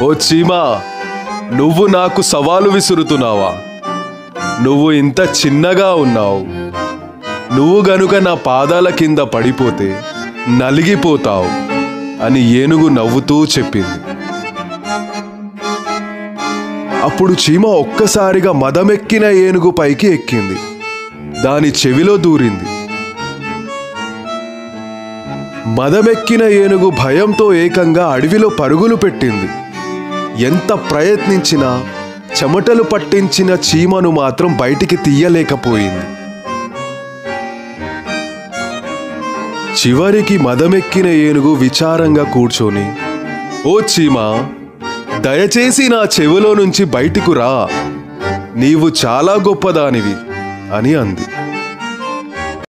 ఓ చీమా, నువ్వు నాకు సవాలు విసురుతున్నావా? నువ్వు ఇంత చిన్నగా ఉన్నావు. నువ్వు గనుక నా పాదాల కింద పడిపోతే నలిగిపోతావు అని ఏనుగు నవ్వుతూ చెప్పింది. అప్పుడు చీమ ఒక్కసారిగా మదమెక్కిన ఏనుగు పైకి ఎక్కింది. దాని చెవిలో దూరింది. మదమెక్కిన ఏనుగు భయంతో ఏకంగా అడవిలో పరుగులు పెట్టింది. ఎంత ప్రయత్నించినా చెమటలు పట్టించిన చీమను మాత్రం బయటికి తీయలేకపోయింది. చివరికి మదమెక్కిన ఏనుగు విచారంగా కూర్చొని, ఓ చీమా, దయచేసి నా చెవిలో నుంచి బయటికు రా. నీవు చాలా గొప్పదానివి అని అంది.